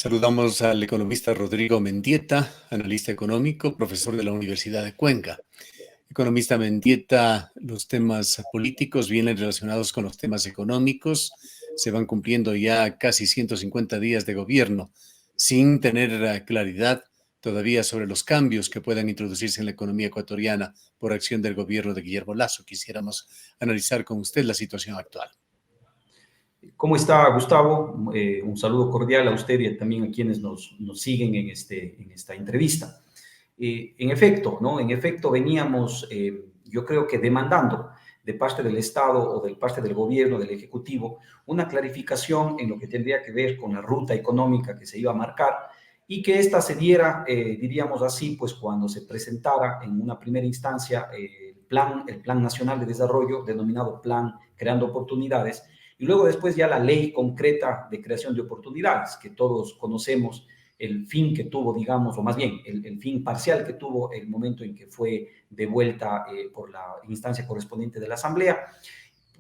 Saludamos al economista Rodrigo Mendieta, analista económico, profesor de la Universidad de Cuenca. Economista Mendieta, los temas políticos vienen relacionados con los temas económicos. Se van cumpliendo ya casi 150 días de gobierno sin tener claridad todavía sobre los cambios que puedan introducirse en la economía ecuatoriana por acción del gobierno de Guillermo Lasso. Quisiéramos analizar con usted la situación actual. ¿Cómo está, Gustavo? Un saludo cordial a usted y también a quienes nos siguen en esta entrevista. En efecto, ¿no? En efecto, veníamos, yo creo que demandando de parte del Estado o de parte del gobierno, del Ejecutivo, una clarificación en lo que tendría que ver con la ruta económica que se iba a marcar y que ésta se diera, diríamos así, pues cuando se presentara en una primera instancia el Plan Nacional de Desarrollo, denominado Plan Creando Oportunidades, y luego después ya la ley concreta de creación de oportunidades, que todos conocemos el fin que tuvo, digamos, o más bien el fin parcial que tuvo el momento en que fue devuelta por la instancia correspondiente de la Asamblea.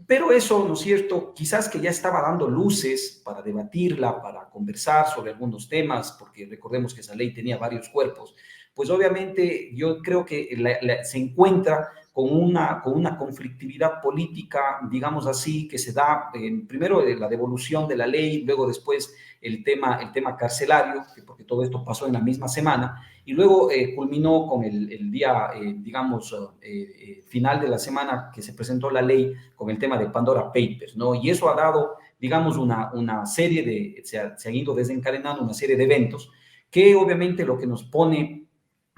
Pero eso, ¿no es cierto?, quizás que ya estaba dando luces para debatirla, para conversar sobre algunos temas, porque recordemos que esa ley tenía varios cuerpos, pues obviamente yo creo que se encuentra con una conflictividad política, digamos así, que se da primero la devolución de la ley, luego después el tema carcelario, porque todo esto pasó en la misma semana, y luego culminó con el día, digamos, final de la semana que se presentó la ley con el tema de Pandora Papers, ¿no? Y eso ha dado, digamos, una serie se han ido desencadenando una serie de eventos que obviamente lo que nos pone,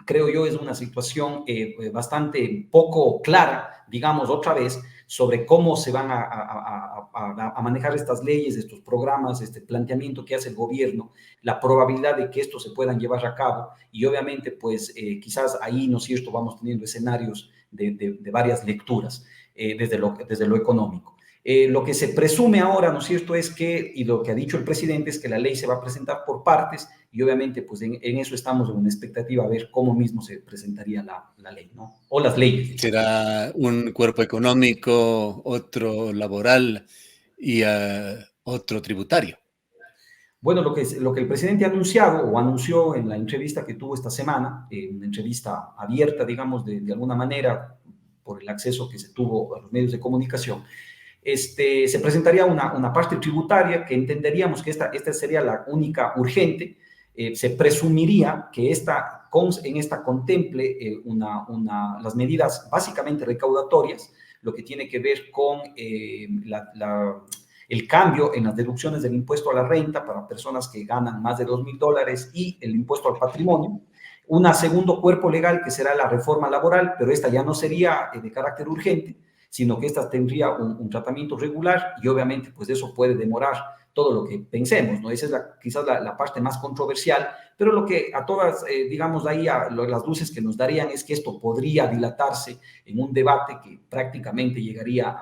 creo yo, es una situación bastante poco clara, digamos, otra vez, sobre cómo se van a manejar estas leyes, estos programas, este planteamiento que hace el gobierno, la probabilidad de que esto se puedan llevar a cabo y obviamente, pues, quizás ahí, ¿no es cierto?, vamos teniendo escenarios de varias lecturas desde lo económico. Lo que se presume ahora, ¿no es cierto?, es que, y lo que ha dicho el presidente, es que la ley se va a presentar por partes y obviamente pues en eso estamos en una expectativa a ver cómo mismo se presentaría la ley, ¿no? O las leyes, digamos. Será un cuerpo económico, otro laboral y otro tributario. Bueno, lo que el presidente ha anunciado o anunció en la entrevista que tuvo esta semana, una entrevista abierta, digamos, de alguna manera, por el acceso que se tuvo a los medios de comunicación, se presentaría una parte tributaria que entenderíamos que esta sería la única urgente. Se presumiría que en esta contemple las medidas básicamente recaudatorias, lo que tiene que ver con el cambio en las deducciones del impuesto a la renta para personas que ganan más de $2,000 y el impuesto al patrimonio. Un segundo cuerpo legal que será la reforma laboral, pero esta ya no sería de carácter urgente, sino que esta tendría un tratamiento regular y obviamente pues eso puede demorar todo lo que pensemos, ¿no? Esa es quizás la parte más controversial, pero lo que a todas, digamos, ahí las luces que nos darían es que esto podría dilatarse en un debate que prácticamente llegaría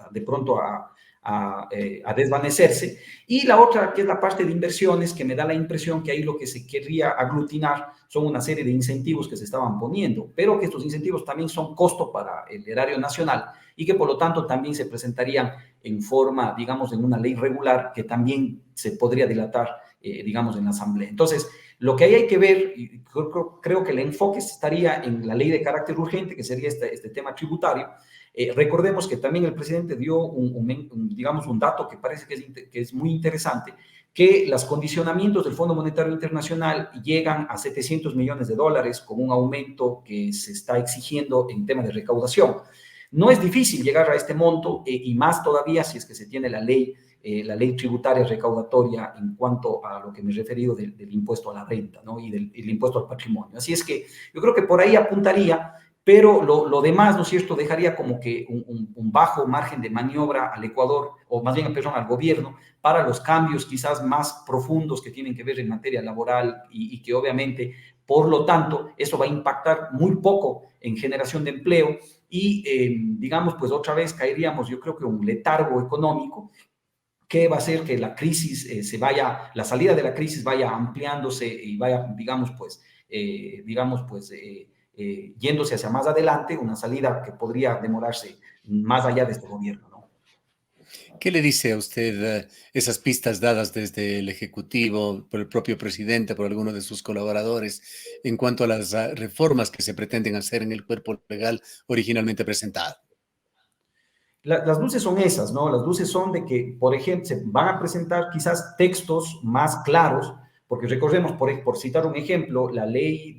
de pronto a desvanecerse. Y la otra, que es la parte de inversiones, que me da la impresión que ahí lo que se querría aglutinar son una serie de incentivos que se estaban poniendo, pero que estos incentivos también son costo para el erario nacional y que por lo tanto también se presentarían en forma, digamos, en una ley regular que también se podría dilatar, digamos, en la Asamblea. Entonces, lo que ahí hay que ver, y creo que el enfoque estaría en la ley de carácter urgente, que sería este tema tributario. Recordemos que también el presidente dio digamos, un dato que parece que es muy interesante, que los condicionamientos del Fondo Monetario Internacional llegan a $700 millones con un aumento que se está exigiendo en tema de recaudación. No es difícil llegar a este monto y más todavía si es que se tiene la ley tributaria recaudatoria en cuanto a lo que me he referido del impuesto a la renta, ¿no? Y del impuesto al patrimonio. Así es que yo creo que por ahí apuntaría, pero lo demás, ¿no es cierto?, dejaría como que un bajo margen de maniobra al Ecuador, o más bien, perdón, al gobierno, para los cambios quizás más profundos que tienen que ver en materia laboral y que obviamente, por lo tanto, eso va a impactar muy poco en generación de empleo y, digamos, pues otra vez caeríamos, yo creo que un letargo económico que va a hacer que la crisis la salida de la crisis vaya ampliándose y vaya, digamos, pues, yéndose hacia más adelante, una salida que podría demorarse más allá de este gobierno, ¿no? ¿Qué le dice a usted esas pistas dadas desde el Ejecutivo, por el propio presidente, por algunos de sus colaboradores, en cuanto a las reformas que se pretenden hacer en el cuerpo legal originalmente presentado? Las luces son esas, ¿no? Las luces son de que, por ejemplo, se van a presentar quizás textos más claros, porque recordemos, por citar un ejemplo, la ley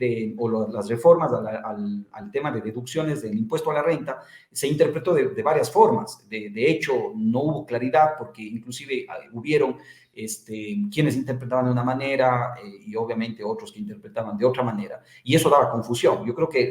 las reformas al tema de deducciones del impuesto a la renta se interpretó de varias formas. De hecho, no hubo claridad porque inclusive hubieron quienes interpretaban de una manera y obviamente otros que interpretaban de otra manera. Y eso daba confusión. Yo creo que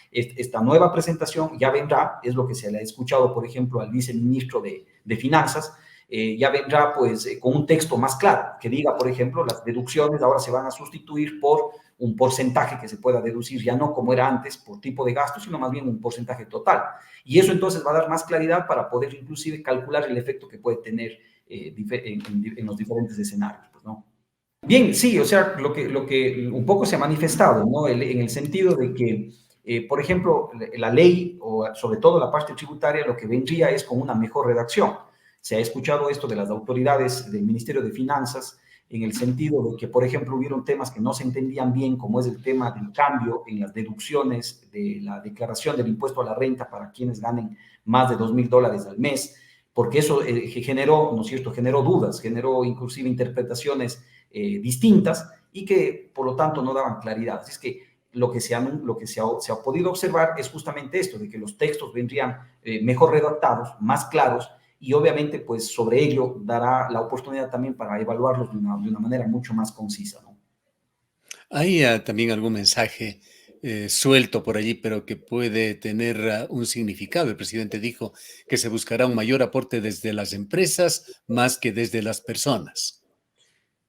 esta nueva presentación ya vendrá, es lo que se le ha escuchado, por ejemplo, al viceministro de Finanzas, ya vendrá pues con un texto más claro, que diga, por ejemplo, las deducciones ahora se van a sustituir por un porcentaje que se pueda deducir, ya no como era antes por tipo de gasto, sino más bien un porcentaje total. Y eso entonces va a dar más claridad para poder inclusive calcular el efecto que puede tener en los diferentes escenarios, pues, ¿no? Bien, sí, o sea, lo que un poco se ha manifestado, ¿no? En el sentido de que, por ejemplo, la ley, o sobre todo la parte tributaria, lo que vendría es con una mejor redacción. Se ha escuchado esto de las autoridades del Ministerio de Finanzas, en el sentido de que, por ejemplo, hubieron temas que no se entendían bien, como es el tema del cambio en las deducciones de la declaración del impuesto a la renta para quienes ganen más de $2,000 al mes, porque eso generó, ¿no es cierto?, generó dudas, generó inclusive interpretaciones distintas y que, por lo tanto, no daban claridad. Así es que lo que se ha podido observar es justamente esto, de que los textos vendrían mejor redactados, más claros, y obviamente, pues, sobre ello dará la oportunidad también para evaluarlos de una manera mucho más concisa, ¿no? Hay también algún mensaje suelto por allí, pero que puede tener un significado. El presidente dijo que se buscará un mayor aporte desde las empresas más que desde las personas.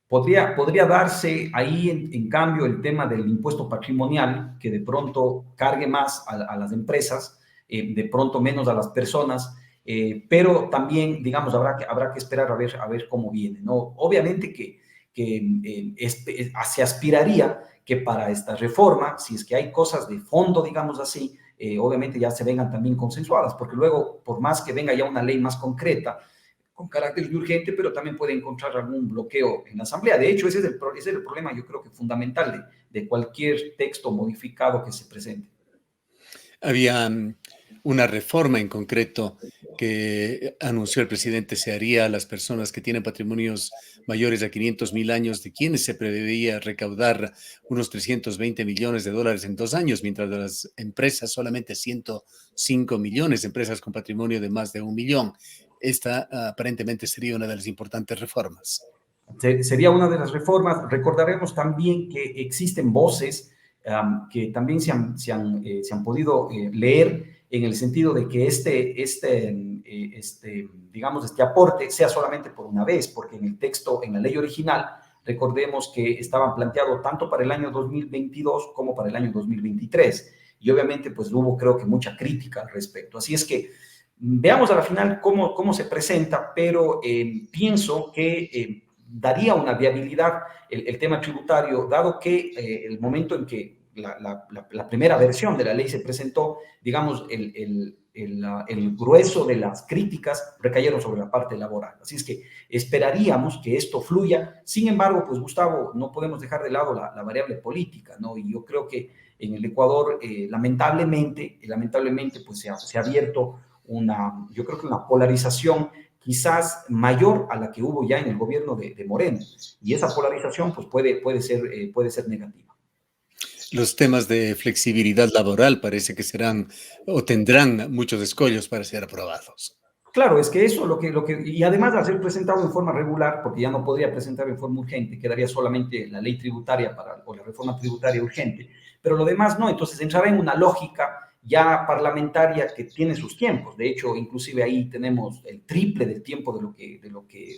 Podría darse ahí, en cambio, el tema del impuesto patrimonial, que de pronto cargue más a las empresas, de pronto menos a las personas, pero también, digamos, habrá que esperar a ver cómo viene, ¿no? Obviamente que se aspiraría que para esta reforma, si es que hay cosas de fondo, digamos así, obviamente ya se vengan también consensuadas, porque luego, por más que venga ya una ley más concreta, con carácter de urgente, pero también puede encontrar algún bloqueo en la Asamblea. De hecho, ese es el problema, yo creo que fundamental de cualquier texto modificado que se presente. Había una reforma en concreto que anunció el presidente se haría a las personas que tienen patrimonios mayores a 500.000 años, de quienes se preveía recaudar unos 320 millones de dólares en 2 años, mientras de las empresas solamente 105 millones, empresas con patrimonio de más de 1 millón. Esta aparentemente sería una de las importantes reformas. Sería una de las reformas. Recordaremos también que existen voces que también se han podido leer en el sentido de que digamos, este aporte sea solamente por una vez, porque en el texto, en la ley original, recordemos que estaban planteados tanto para el año 2022 como para el año 2023. Y obviamente, pues hubo, creo que, mucha crítica al respecto. Así es que veamos a la final cómo se presenta, pero pienso que daría una viabilidad el tema tributario, dado que el momento en que la primera versión de la ley se presentó, digamos, el grueso de las críticas recayeron sobre la parte laboral. Así es que esperaríamos que esto fluya. Sin embargo, pues, Gustavo, no podemos dejar de lado la variable política, ¿no? Y yo creo que en el Ecuador, lamentablemente, pues se ha abierto yo creo que una polarización quizás mayor a la que hubo ya en el gobierno de Moreno. Y esa polarización pues puede ser negativa. Los temas de flexibilidad laboral parece que serán o tendrán muchos escollos para ser aprobados. Claro, es que eso, y además al ser presentado en forma regular, porque ya no podría presentar en forma urgente, quedaría solamente la ley tributaria o la reforma tributaria urgente, pero lo demás no, entonces entrará en una lógica ya parlamentaria que tiene sus tiempos. De hecho, inclusive ahí tenemos el triple del tiempo de lo que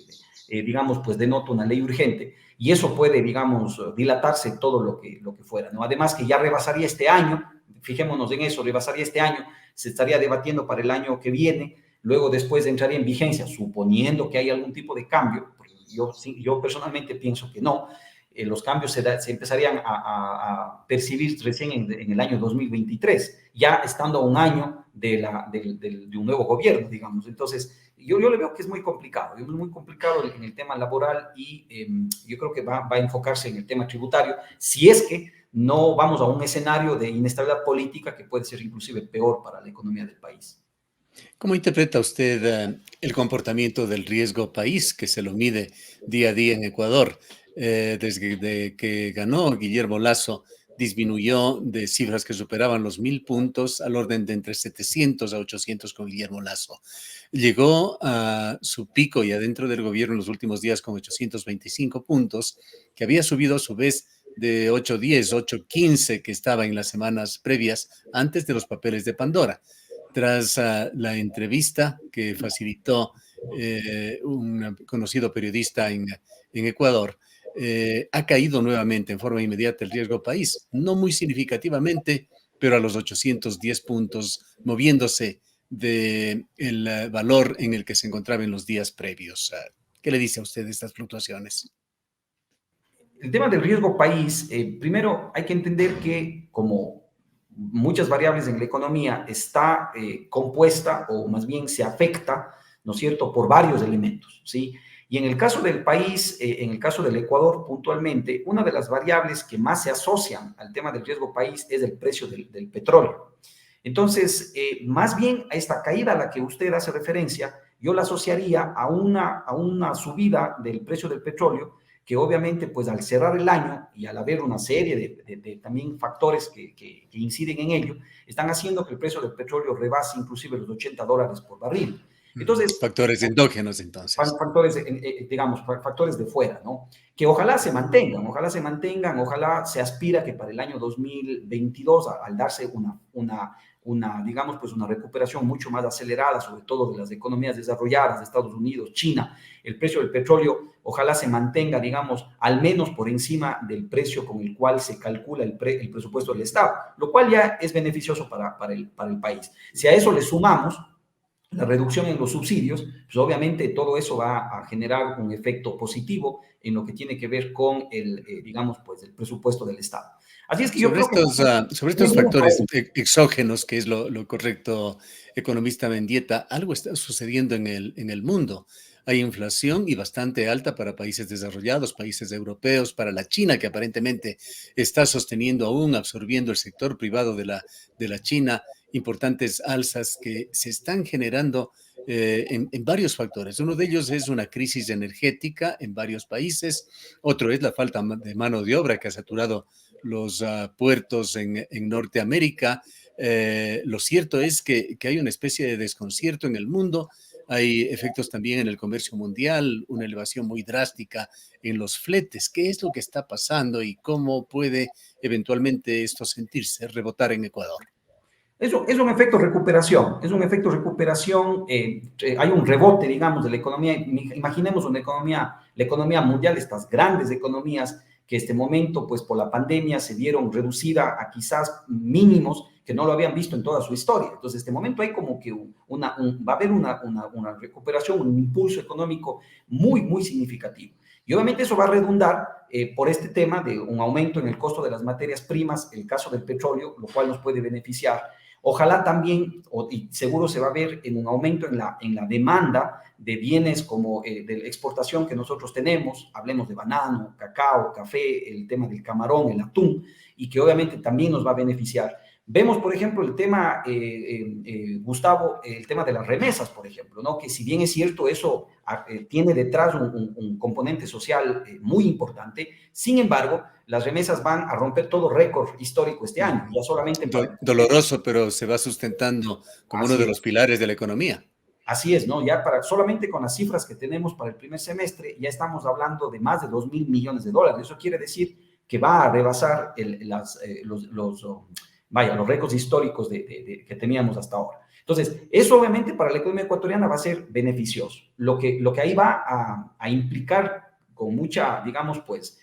digamos, pues denota una ley urgente, y eso puede, digamos, dilatarse todo lo que fuera, ¿no? Además que ya rebasaría este año, fijémonos en eso, rebasaría este año, se estaría debatiendo para el año que viene. Luego después entraría en vigencia, suponiendo que hay algún tipo de cambio, porque yo personalmente pienso que no, los cambios se empezarían a percibir recién en el año 2023, ya estando a un año de un nuevo gobierno, digamos. Entonces, yo le veo que es muy complicado en el tema laboral y yo creo que va a enfocarse en el tema tributario, si es que no vamos a un escenario de inestabilidad política que puede ser inclusive peor para la economía del país. ¿Cómo interpreta usted el comportamiento del riesgo país que se lo mide día a día en Ecuador? Desde que ganó Guillermo Lasso, disminuyó de cifras que superaban los 1.000 puntos al orden de entre 700 a 800 con Guillermo Lasso. Llegó a su pico y adentro del gobierno en los últimos días con 825 puntos, que había subido a su vez de 810, 815 que estaba en las semanas previas antes de los papeles de Pandora. Tras la entrevista que facilitó un conocido periodista en Ecuador, ha caído nuevamente en forma inmediata el riesgo país, no muy significativamente, pero a los 810 puntos, moviéndose del valor en el que se encontraba en los días previos. ¿Qué le dice a usted de estas fluctuaciones? El tema del riesgo país, primero hay que entender que como muchas variables en la economía está compuesta o más bien se afecta, ¿no es cierto?, por varios elementos, ¿sí? Y en el caso del país, en el caso del Ecuador puntualmente, una de las variables que más se asocian al tema del riesgo país es el precio del petróleo. Entonces, más bien a esta caída a la que usted hace referencia, yo la asociaría a una subida del precio del petróleo que obviamente pues al cerrar el año y al haber una serie de también factores que inciden en ello, están haciendo que el precio del petróleo rebase inclusive los $80 por barril. Entonces, factores endógenos, entonces. factores, digamos, factores de fuera, ¿no? Que ojalá se mantengan, ojalá se aspira que para el año 2022, al darse digamos, pues una recuperación mucho más acelerada, sobre todo de las economías desarrolladas de Estados Unidos, China, el precio del petróleo ojalá se mantenga, digamos, al menos por encima del precio con el cual se calcula el presupuesto del Estado, lo cual ya es beneficioso para el país. Si a eso le sumamos la reducción en los subsidios, pues obviamente todo eso va a generar un efecto positivo en lo que tiene que ver con digamos, pues el presupuesto del Estado. Así es que yo creo que... Sobre estos factores exógenos, que es lo correcto, economista Mendieta, algo está sucediendo en el mundo. Hay inflación y bastante alta para países desarrollados, países europeos, para la China, que aparentemente está sosteniendo aún, absorbiendo el sector privado de la China, importantes alzas que se están generando en varios factores. Uno de ellos es una crisis energética en varios países, otro es la falta de mano de obra que ha saturado los puertos en Norteamérica. Lo cierto es que hay una especie de desconcierto en el mundo. Hay efectos también en el comercio mundial, una elevación muy drástica en los fletes. ¿Qué es lo que está pasando y cómo puede eventualmente esto sentirse, rebotar en Ecuador? Eso es un efecto recuperación, hay un rebote, digamos, de la economía. Imaginemos la economía mundial, estas grandes economías que este momento, pues por la pandemia, se vieron reducida a quizás mínimos que no lo habían visto en toda su historia. Entonces, este momento hay como que va a haber una recuperación, un impulso económico muy, muy significativo. Y obviamente eso va a redundar por este tema de un aumento en el costo de las materias primas, el caso del petróleo, lo cual nos puede beneficiar. Ojalá también, y seguro se va a ver en un aumento en la demanda de bienes como de la exportación que nosotros tenemos, hablemos de banano, cacao, café, el tema del camarón, el atún, y que obviamente también nos va a beneficiar. Vemos, por ejemplo, el tema, Gustavo, el tema de las remesas, por ejemplo, ¿no? Que si bien es cierto, eso tiene detrás un componente social muy importante, sin embargo, las remesas van a romper todo récord histórico este año, ya solamente... Doloroso, pero se va sustentando como uno de los pilares de la economía. Así es, ¿no? Ya solamente con las cifras que tenemos para el primer semestre, ya estamos hablando de más de $2.000 millones. Eso quiere decir que va a rebasar los récords históricos que teníamos hasta ahora. Entonces, eso obviamente para la economía ecuatoriana va a ser beneficioso. Lo que ahí va a implicar con mucha, digamos, pues,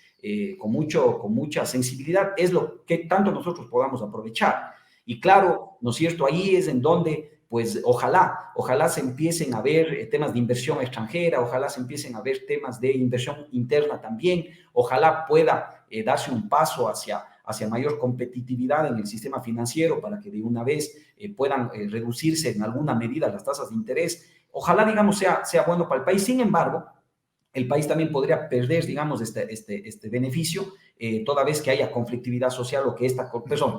con mucha sensibilidad es lo que tanto nosotros podamos aprovechar. Y claro, ¿no es cierto? Ahí es en donde, pues, ojalá se empiecen a ver temas de inversión extranjera, ojalá se empiecen a ver temas de inversión interna también, ojalá pueda darse un paso hacia mayor competitividad en el sistema financiero para que de una vez puedan reducirse en alguna medida las tasas de interés. Ojalá, digamos, sea bueno para el país. Sin embargo, el país también podría perder, digamos, este beneficio toda vez que haya conflictividad social o que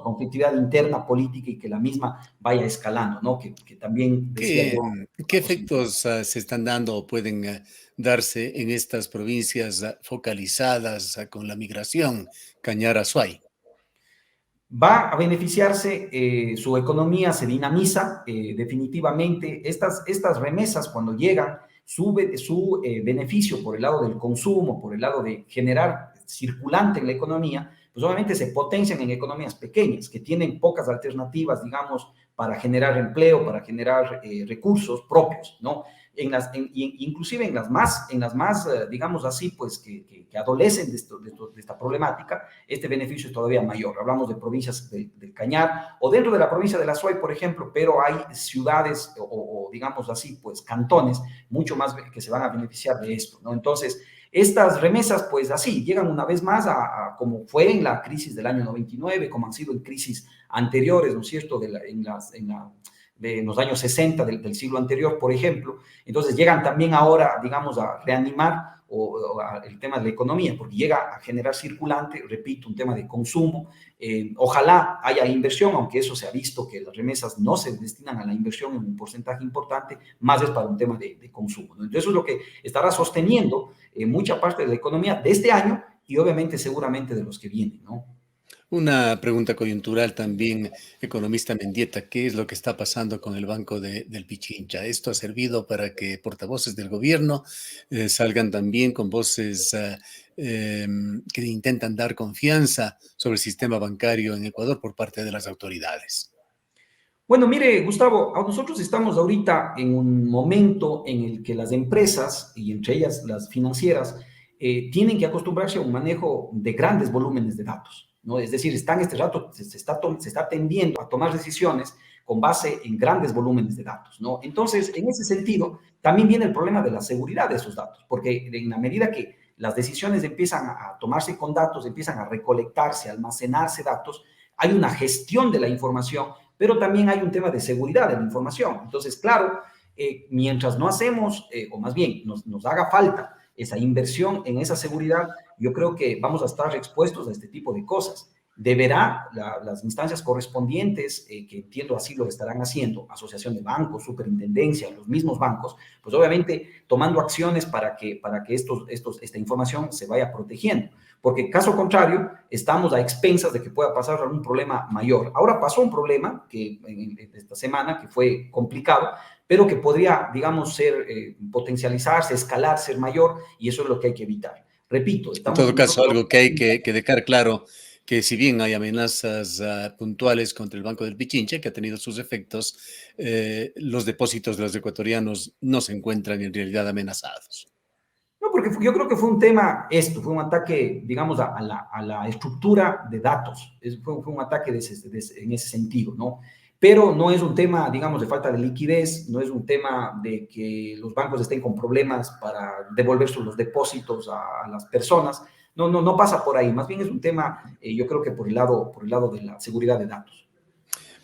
conflictividad interna política y que la misma vaya escalando, ¿no? Que también decía ¿Qué, yo. qué efectos se están dando o pueden darse en estas provincias focalizadas con la migración, Cañar-Azuay? Va a beneficiarse, su economía se dinamiza definitivamente. Estas remesas cuando llegan, su beneficio por el lado del consumo, por el lado de generar circulante en la economía, pues obviamente se potencian en economías pequeñas que tienen pocas alternativas, digamos, para generar empleo, para generar recursos propios, ¿no? Inclusive en las más digamos así, pues que adolecen de esta problemática, este beneficio es todavía mayor. Hablamos de provincias del Cañar o dentro de la provincia de la Azuay, por ejemplo, pero hay ciudades digamos así, pues cantones mucho más que se van a beneficiar de esto, ¿no? Entonces, estas remesas, pues así, llegan una vez más como fue en la crisis del año 99, como han sido en crisis anteriores, ¿no es cierto?, de los años 60 del siglo anterior, por ejemplo. Entonces llegan también ahora, digamos, a reanimar el tema de la economía, porque llega a generar circulante, repito, un tema de consumo. Ojalá haya inversión, aunque eso se ha visto que las remesas no se destinan a la inversión en un porcentaje importante, más es para un tema de consumo, ¿no? Entonces eso es lo que estará sosteniendo mucha parte de la economía de este año y obviamente seguramente de los que vienen, ¿no? Una pregunta coyuntural también, economista Mendieta, ¿qué es lo que está pasando con el Banco del Pichincha? ¿Esto ha servido para que portavoces del gobierno salgan también con voces que intentan dar confianza sobre el sistema bancario en Ecuador por parte de las autoridades? Bueno, mire, Gustavo, nosotros estamos ahorita en un momento en el que las empresas, y entre ellas las financieras, tienen que acostumbrarse a un manejo de grandes volúmenes de datos, ¿no? Es decir, este rato se está tendiendo a tomar decisiones con base en grandes volúmenes de datos, ¿no? Entonces, en ese sentido, también viene el problema de la seguridad de esos datos, porque en la medida que las decisiones empiezan a tomarse con datos, empiezan a recolectarse, a almacenarse datos, hay una gestión de la información, pero también hay un tema de seguridad de la información. Entonces, claro, mientras no hacemos, o más bien nos haga falta esa inversión en esa seguridad, yo creo que vamos a estar expuestos a este tipo de cosas. Deberá las instancias correspondientes, que entiendo así lo estarán haciendo, asociación de bancos, superintendencia, los mismos bancos, pues obviamente tomando acciones para que esta información se vaya protegiendo, porque caso contrario, estamos a expensas de que pueda pasar algún problema mayor. Ahora pasó un problema que esta semana que fue complicado, pero que podría, digamos, potencializarse, escalar, ser mayor, y eso es lo que hay que evitar. Repito, En estamos todo caso, nosotros. algo que hay que dejar claro, que si bien hay amenazas puntuales contra el Banco del Pichincha, que ha tenido sus efectos, los depósitos de los ecuatorianos no se encuentran en realidad amenazados. No, porque yo creo que fue un tema, fue un ataque, digamos, a la estructura de datos, fue un ataque en ese sentido, ¿no? Pero no es un tema, digamos, de falta de liquidez, no es un tema de que los bancos estén con problemas para devolver los depósitos a las personas, no pasa por ahí, más bien es un tema, yo creo que por el lado de la seguridad de datos.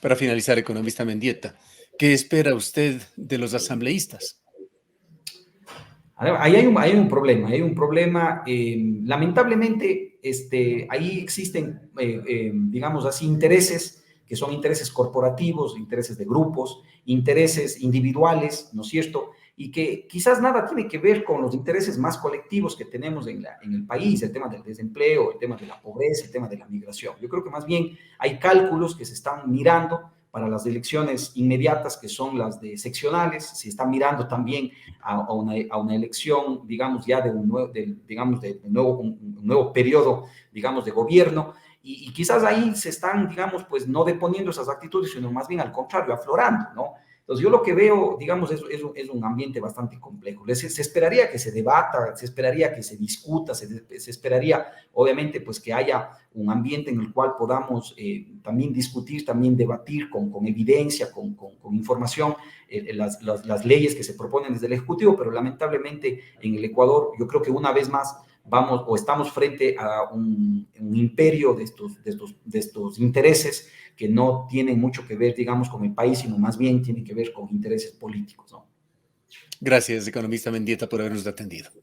Para finalizar, economista Mendieta, ¿qué espera usted de los asambleístas? Ahí hay un problema, lamentablemente, ahí existen, digamos así, intereses que son intereses corporativos, intereses de grupos, intereses individuales, ¿no es cierto? Y que quizás nada tiene que ver con los intereses más colectivos que tenemos en el país, el tema del desempleo, el tema de la pobreza, el tema de la migración. Yo creo que más bien hay cálculos que se están mirando para las elecciones inmediatas, que son las de seccionales, se está mirando también a una elección, digamos, ya de un nuevo periodo, digamos, de gobierno, y quizás ahí se están, digamos, pues no deponiendo esas actitudes, sino más bien al contrario, aflorando, ¿no? Entonces yo lo que veo, digamos, es un ambiente bastante complejo. Se esperaría que se debata, se esperaría que se discuta, se esperaría, obviamente, pues que haya un ambiente en el cual podamos también discutir, también debatir con evidencia, con información, las leyes que se proponen desde el Ejecutivo, pero lamentablemente en el Ecuador yo creo que una vez más vamos o estamos frente a un imperio de estos intereses que no tienen mucho que ver, digamos, con el país, sino más bien tienen que ver con intereses políticos, ¿no? Gracias, economista Mendieta, por habernos atendido.